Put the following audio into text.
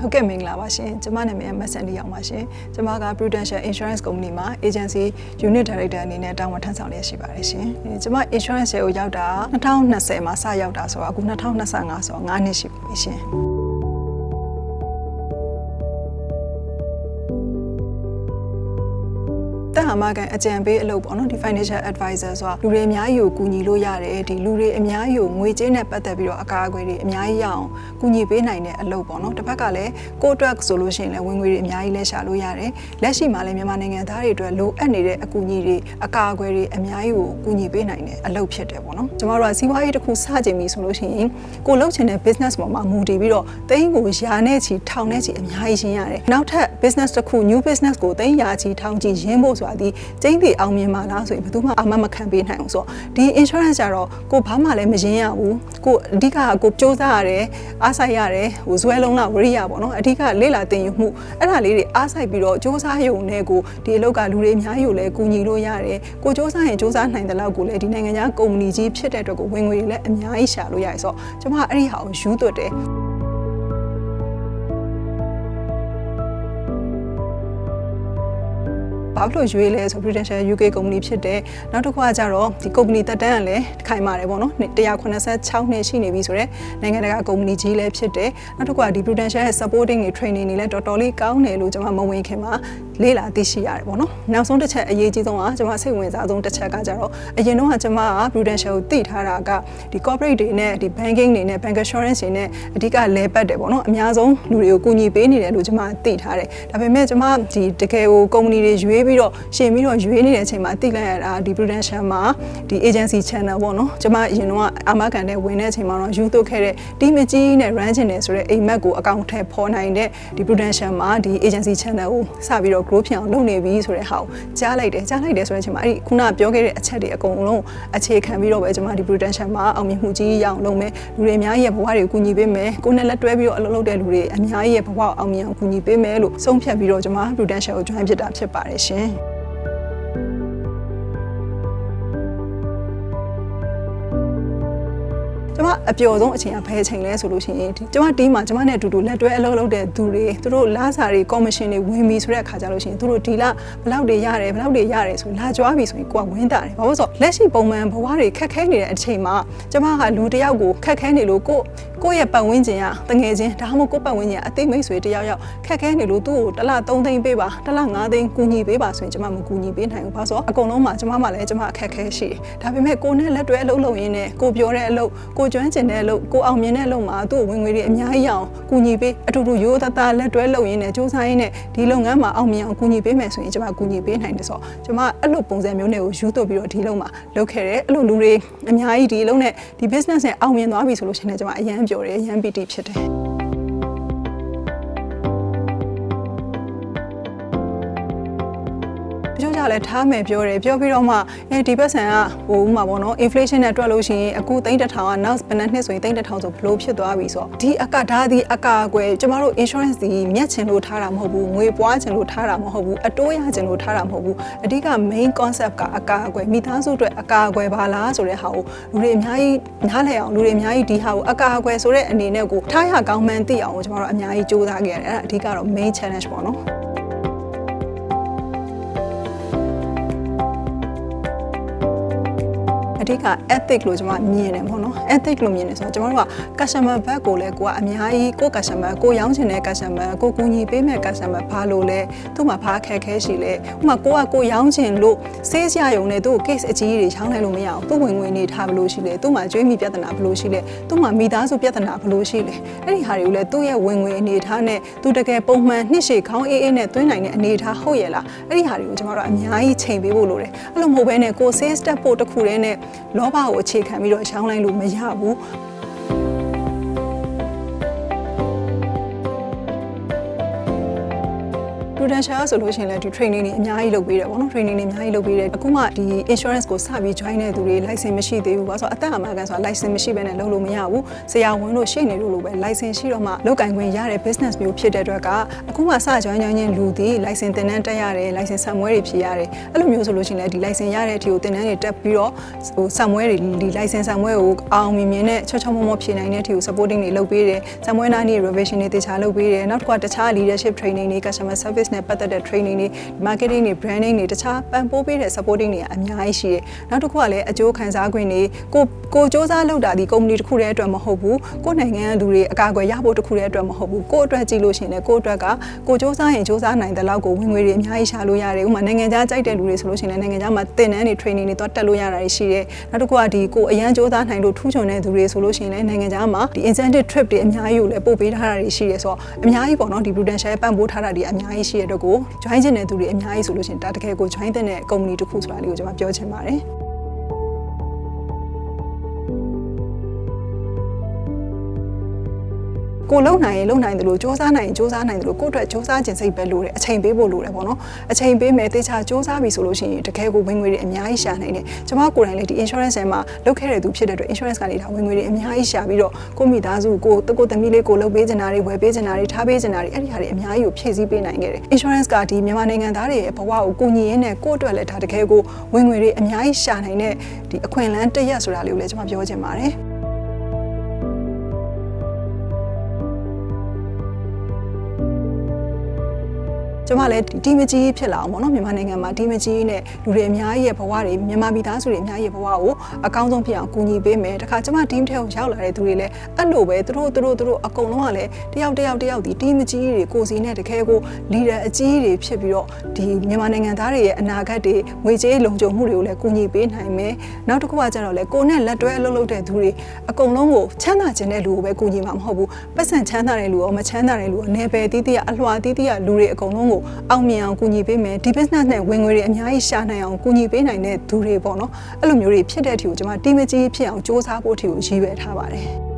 ဟုတ်ကဲ့မင်္ဂလာပါရှင်ကျွန်မနာမည်မဆန်ဒီအောင်ပါရှင်ကျွန်မက Prudential Insurance Company မှာ Agency Unit Director အနေနဲ့တာဝန်ထမ်းဆောင်လျက်ရှိပါတယ်ရှင်ကျွန်မ Insurance ကိုရောက်တာ2020မှာစရောက်တာဆိုတော့အခု2025ဆိုတော့9နှစ်ရှိပြီရှင်တာဟာမကန်အကြံပေးအလုပ်ပေါ့နော်ဒီ financial advisor ဆိုတာလူတွေအများကြီးကိုကူညီလို့ရတယ်ဒီလူတွေအများကြီးကိုငွေကြေးနဲ့ပတ်သက်ပြီးတော့အကာအကွယ်တွေအများကြီးရအောင်ကူညီပေးနိုင်တဲ့အလုပ်ပေါ့နော်တစ်ဖက်ကလည်းကိုယ့်အတွက်ဆိုလို့ရှိရင်လည်းဝင်ငွေတွေအများကြီးလဲရှာလို့ရတယ်လက်ရှိမှာလည်းမြန်မာနိုင်ငံသားတွေအတွက်လိုအပ်နေတဲ့အကူအညီတွေအကာအကွယ်တွေအများကြီးကိုကူညီပေးနိုင်တဲ့အလုပ်ဖြစ်တယ်ပေါ့နော်ကျမတို့ကစီးပွားရေးတစ်ခုစတင်ပြီဆိုလို့ရှိရင်ကိုလုပ်ချင်တဲ့ business ပေါ်မှာမူတည်ပြီးတော့သိန်းကိုရာနဲ့ချီထောင်နဲ့ချီအများကြီးရှင်းရတယ်နောက်ထပ် business တစ်ခု new business ကိုသိန်းရာချီထောင်ချီရင်းဖို့ဆိုတာဒီကျင်းတီအောင်မြင်မှာလားဆိုရင်ဘယ်သူမှအာမခံပေးနိုင်အောင်ဆိုတော့ဒီ insurance ကြတော့ကိုဘာမှလည်းမရင်းရဘူးကိုအဓိကကိုစ조사ရတယ်အားစိုက်ရတယ်ဟိုဇွဲလုံးလားဝရိယပေါ့နော်အဓိကလေ့လာသင်ယူမှုအဲ့ဒါလေးတွေအားစိုက်ပြီးတော့စ조사ရုံနဲ့ကိုဒီအလုပ်ကလူတွေအများကြီးကိုလည်းကူညီလို့ရတယ်ကိုစ조사ရင်စ조사နိုင်တဲ့လောက်ကိုလည်းဒီနိုင်ငံခြားကုမ္ပဏီကြီးဖြစ်တဲ့အတွက်ကိုဝင်ငွေတွေလည်းအများကြီးရှာလို့ရတယ်ဆိုတော့ကျွန်မအဲ့ဒီဟာကိုယူသွတ်တယ်ဘာလို့ရွေးလဲဆို Prudential UK ကုမ္ပဏီဖြစ်တယ်နောက်တစ်ခါကျတော့ဒီကုမ္ပဏီတက်တန်းကလည်းခိုင်ပါတယ်ပေါ့နော်186နှစ်ရှိနေပြီဆိုတော့နိုင်ငံတကာကုမ္ပဏီကြီးလည်းဖြစ်တယ်နောက်တစ်ခါဒီ Prudential ရဲ့ supporting တွေ training တွေလည်းတော်တော်လေးကောင်းတယ်လို့ကျွန်မမဝင်ခင်မှာလေ့လာသိရှိရတယ်ပေါ့နော်နောက်ဆုံးတစ်ချက်အရေးကြီးဆုံးကကျွန်မစိတ်ဝင်စားဆုံးတစ်ချက်ကကျတော့အရင်တော့ကျွန်မက Prudential ကိုသိထားတာကဒီ corporate တွေနဲ့ဒီ banking တွေနဲ့ bank assurance တွေနဲ့အဓိကလဲပတ်တယ်ပေါ့နော်အများဆုံးလူတွေကိုကူညီပေးနေတယ်လို့ကျွန်မသိထားတယ်ဒါပေမဲ့ကျွန်မဒီတကယ်ကိုကုမ္ပဏီတွေရွေးပြီးတော့ရှင်ပြီးတော့ရွေးနေတဲ့အချိန်မှာသိလိုက်ရတာဒီ Prudential မှာဒီ agency channel ပေါ့နော်ကျွန်မအရင်တော့အာမခံတဲ့ဝင်တဲ့အချိန်မှာတော့ယူသွတ်ခဲ့တဲ့ team အကြီးနဲ့ run ချင်တယ်ဆိုတော့အိမ်မက်ကိုအကောင့်ထဲပေါ်နိုင်တဲ့ဒီ Prudential မှာဒီ agency channel ကိုစပြီးတော့ grow ဖြစ်အောင်လုပ်နေပြီဆိုတဲ့ဟာကိုကြားလိုက်တယ်ဆိုတဲ့အချိန်မှာအဲ့ဒီခုနပြောခဲ့တဲ့အချက်တွေအကုန်လုံးအခြေခံပြီးတော့ပဲကျွန်မဒီ Prudential မှာအောင်မြင်မှုကြီးရအောင်လုပ်မယ်လူတွေအများကြီးရဲ့ဘဝတွေကိုကူညီပေးမယ်ကိုယ်နဲ့လက်တွဲပြီးတော့အလုပ်လုပ်တဲ့လူတွေအများကြီးရဲ့ဘဝကိုအောင်မြင်အောင်ကူညီပေးမယ်လို့ဆုံးဖြတ်ပြီးတော့ကျွန်မ Prudential ကို join ဖြစ်တာဖြစ်ပါတယ်ရှင်ကျွန်မအပျော်ဆုံးအချိန်ကဘယ်အချိန်လဲဆိုလို့ရှိရင်ကျွန်မတီးမှာကျွန်မနဲ့အတူတူလက်တွဲအလုပ်လုပ်တဲ့သူတွေသူတို့လားစာတွေကော်မရှင်တွေဝင်ပြီဆိုတဲ့အခါကျလို့ရှိရင်သူတို့ဒီလဘလောက်တွေရတယ်ဆိုလာကြွားပြီဆိုရင်ကိုကဝင်းတာတယ်ဘာလို့ဆိုလက်ရှိပုံမှန်ဘဝတွေခက်ခဲနေတဲ့အချိန်မှာကျွန်မကလူတစ်ယောက်ကိုခက်ခဲနေလို့ကိုယ့်ရဲ့ပတ်ဝန်းကျင်ကတငယ်ချင်းဒါမှမဟုတ်ကိုယ့်ပတ်ဝန်းကျင်ကအသိမိတ်ဆွေတစ်ယောက်ခက်ခဲနေလို့သူ့ကိုတစ်လ3သိန်းပေးပါတစ်လ5သိန်းကူညီပေးပါဆိုရင်ကျွန်မမကူညီပေးနိုင်ဘူးဘာလို့ဆိုအကုန်လုံးမှာကျွန်မမှလည်းကျွန်မအခက်ခဲရှိတယ်ဒါပေမဲ့ကိုနဲ့လက်တွဲအလုပ်လုပ်ရင်းနဲ့ကိုပြောတဲ့အလုပ်ကိုကျွမ်းကျင်တဲ့အလုပ်ကိုအောင်မြင်တဲ့အလုပ်မှာသူ့ဝင်ငွေတွေအများကြီးအောင်ကူညီပေးအတူတူရိုးသားလက်တွဲလုပ်ရင်းနဲ့စူးစမ်းရင်းနဲ့ဒီလုပ်ငန်းမှာအောင်မြင်အောင်ကူညီပေးမယ်ဆိုရင်ကျွန်မကူညီပေးနိုင်တယ်ဆိုတော့ကျွန်မအဲ့လိုပုံစံမျိုးနဲ့ကိုယူသွတ်ပြီးတော့ဒီလုပ်မှာလုပ်ခဲ့တယ်အဲ့လိုလူတွေအများကြီးဒီအလုပ်နဲ့ဒီ business နဲ့အောင်မြင်သွားပြီဆိုလို့ရှိရင်ကျွန်မအရန်ပြောတယ်အရန်ပီတိဖြစ်တယ်လည်းထားမယ်ပြောတယ်ပြောပြီးတော့မှဒီဘက်ဆန်ကဟိုဥမှာပေါ့နော် inflation နဲ့တွက်လို့ရှိရင်အခု3,000ကနောက်ဘယ်နှစ်ဆိုရင်3,000ဆိုဘလို့ဖြစ်သွားပြီဆိုတော့ဒီအကာအကွယ်ကျမတို့ insurance ဒီမြတ်ချင်လို့ထားတာမဟုတ်ဘူးငွေပွားချင်လို့ထားတာမဟုတ်ဘူးအတိုးရချင်လို့ထားတာမဟုတ်ဘူးအဓိက main concept ကအကာအကွယ်မိသားစုအတွက်အကာအကွယ်ပါလားဆိုတဲ့ဟာကိုလူတွေအများကြီးနားလည်အောင်လူတွေအများကြီးဒီဟာကိုအကာအကွယ်ဆိုတဲ့အနေနဲ့ကိုထားရကောင်းမှန်းသိအောင်ကျမတို့အများကြီးစူးစမ်းခဲ့ရတယ်အဲ့ဒါအဓိကတော့ main challenge ပေါ့နော်အဓိက ethic လို့ကျွန်မမြင်တယ်ပေါ့နော် ethic လို့မြင်တယ်ဆိုတော့ကျွန်တော်တို့က customer back ကိုလည်းကိုကအများကြီးကို customer ကိုရောင်းချင်တဲ့ customer ကိုကူညီပေးမဲ့ customer ဘာလို့လဲသူ့မှာဘာခက်ခဲရှိလဲဥပမာကိုရောင်းချင်လို့ sales ရရုံနဲ့သူ့ case အကြီးကြီးတွေရောင်းနိုင်လို့မရအောင်သူ့ဝင်ငွေနေထားဘလို့ရှိလဲသူ့မှာကြွေးမြီပြဿနာဘလို့ရှိလဲသူ့မှာမိသားစုပြဿနာဘလို့ရှိလဲအဲ့ဒီဟာတွေကိုလည်းသူ့ရဲ့ဝင်ငွေအနေထားနဲ့သူတကယ်ပုံမှန်နှစ်ရှည်ခေါင်းအေးနဲ့သွင်းနိုင်တဲ့အနေထားဟုတ်ရဲ့လားအဲ့ဒီဟာတွေကိုကျွန်တော်တို့အများကြီးချိန်ပေးဖို့လိုတယ်အဲ့လိုမဟုတ်ဘဲနဲ့ကို sales step ပို့တစ်ခုတည်းနဲ့လောဘကိုအခြေခံပြီးတော့ရှောင်းလိုက်လို့မရဘူး Prudential ဆိုလို့ရှိရင်လည်းဒီ training တွေအများကြီးလုပ်ပေးတယ်ပေါ့နော် training တွေအများကြီးလုပ်ပေးတယ်အခုမှဒီ insurance ကိုစပြီး join တဲ့သူတွေ license မရှိသေးဘူးပေါ့ဆိုတော့အသက်အမှာကန်ဆိုတာ license မရှိဘဲနဲ့လုပ်လို့မရဘူးဆရာဝန်တို့ရှေ့နေတို့လိုပဲ license ရှိတော့မှလုပ်ကင်ခွင့်ရတဲ့ business မျိုးဖြစ်တဲ့အတွက်ကအခုမှစ join ချင်းလူဒီ license တင်တန်းတက်ရတယ် license ဆံမွဲတွေဖြေရတယ်အဲ့လိုမျိုးဆိုလို့ရှိရင်လည်းဒီ license ရတဲ့အထိကိုတင်တန်းတွေတက်ပြီးတော့ဟိုဆံမွဲတွေဒီ license ဆံမွဲကိုအောင်မြင်မြင်နဲ့ချောချောမောမောဖြေနိုင်တဲ့အထိကို supporting တွေလုပ်ပေးတယ်ဆံမွဲနားနေ revision တွေတခြားလုပ်ပေးတယ်နောက်တစ်ခါတခြား leadership training တွေ customer service နဲ့ပတ်သက်တဲ့ training တွေ marketing တွေ branding တွေတခြားပံ့ပိုးပေးတဲ့ supporting တွေအများကြီးရှိတယ်နောက်တစ်ခုကလည်းအကျိုးခံစား권တွေကိုစ조사လုပ်တာဒီ company တစ်ခုတည်းအတွက်မဟုတ်ဘူးကိုနိုင်ငံကလူတွေအကာအကွယ်ရဖို့တစ်ခုတည်းအတွက်မဟုတ်ဘူးကိုအတွက်ကြည့်လို့ရှိရင်လည်းကိုအတွက်ကကိုစ조사ရင်စ조사နိုင်တဲ့လောက်ကိုဝင်ငွေတွေအများကြီးရှာလို့ရတယ်ဥပမာနိုင်ငံခြားကြိုက်တဲ့လူတွေဆိုလို့ရှိရင်လည်းနိုင်ငံခြားမှာသင်တန်းတွေ training တွေတော့တက်လို့ရတာရှိတယ်နောက်တစ်ခုကဒီကိုအရန်စ조사နိုင်လို့ထူးချွန်တဲ့သူတွေဆိုလို့ရှိရင်လည်းနိုင်ငံခြားမှာဒီ incentive trip တွေအများကြီးကိုလည်းပို့ပေးထားတာတွေရှိတယ်ဆိုတော့အများကြီးပေါ့နော်ဒီ Prudential ပံ့ပိုးထားတာတွေအများကြီးရှိတဲ့အတွက်ကို join ချင်တဲ့သူတွေအများကြီးဆိုလို့ရှိရင်ဒါတကယ်ကို join တဲ့ company တစ်ခုဆိုတာလေးကိုကျွန်မပြောချင်ပါတယ်ကိုလုံနိုင်ရင်လုံနိုင်တယ်လို့စ조사နိုင်ရင်စ조사နိုင်တယ်လို့ကိုယ့်အတွက်စ조사ခြင်းစိတ်ပဲလို့တယ်အချိန်ပေးဖို့လို့တယ်ပေါ့နော်အချိန်ပေးမယ်တေချာစ조사ပြီဆိုလို့ရှိရင်တကယ်ကိုဝင်ငွေတွေအများကြီးရှာနိုင်တယ်ကျွန်မကိုယ်တိုင်လည်းဒီ insurance ထဲမှာလုပ်ခဲ့တဲ့သူဖြစ်တဲ့အတွက် insurance ကနေဒါဝင်ငွေတွေအများကြီးရှာပြီးတော့ကိုမိသားစုကိုသမီးလေးကိုလုပ်ပေးချင်တာတွေဝယ်ပေးချင်တာတွေထားပေးချင်တာတွေအဲ့ဒီဟာတွေအများကြီးကိုဖြည့်ဆည်းပေးနိုင်ခဲ့တယ် insurance ကဒီမြန်မာနိုင်ငံသားတွေရဲ့ဘဝကိုကူညီရင်းနဲ့ကိုယ့်အတွက်လည်းဒါတကယ်ကိုဝင်ငွေတွေအများကြီးရှာနိုင်တဲ့ဒီအခွင့်အလမ်းတစ်ရက်ဆိုတာလေးကိုလည်းကျွန်မပြောချင်ပါတယ်ကျွန်မလည်းဒီမကြီးဖြစ်လာအောင်ပေါ့နော်မြန်မာနိုင်ငံမှာဒီမကြီးနဲ့လူတွေအများကြီးရဲ့ဘဝတွေမြန်မာပြည်သားစုတွေအများကြီးရဲ့ဘဝကိုအကောင်းဆုံးဖြစ်အောင်ကူညီပေးမယ်တခါကျွန်မ team ထဲကိုရောက်လာတဲ့သူတွေလည်းအဲ့လိုပဲသူတို့အကုန်လုံးကလည်းတယောက်ဒီ team မကြီးတွေကိုစီနဲ့တကယ်ကို leader အကြီးတွေဖြစ်ပြီးတော့ဒီမြန်မာနိုင်ငံသားတွေရဲ့အနာဂတ်တွေငွေကြေးလုံခြုံမှုတွေကိုလည်းကူညီပေးနိုင်မယ်နောက်တစ်ခုကကျတော့လေကိုနဲ့လက်တွဲအလုပ်လုပ်တဲ့သူတွေအကုန်လုံးကိုချမ်းသာခြင်းတဲ့လူကိုပဲကူညီမှာမဟုတ်ဘူးပတ်စံချမ်းသာတဲ့လူရောမချမ်းသာတဲ့လူရောနယ်ပယ်တီးတီးအလွှာတီးတီးလူတွေအကုန်လုံးကိုအောင်မြင်အောင်ကူညီပေးမယ်ဒီ business နဲ့ဝင်ငွေတွေအများကြီးရှာနိုင်အောင်ကူညီပေးနိုင်တဲ့သူတွေပေါ့နော်အဲ့လိုမျိုးတွေဖြစ်တဲ့အထိကိုကျွန်မ team ကြီးဖြစ်အောင်စ조사ဖို့အထိကိုရည်ရွယ်ထားပါတယ်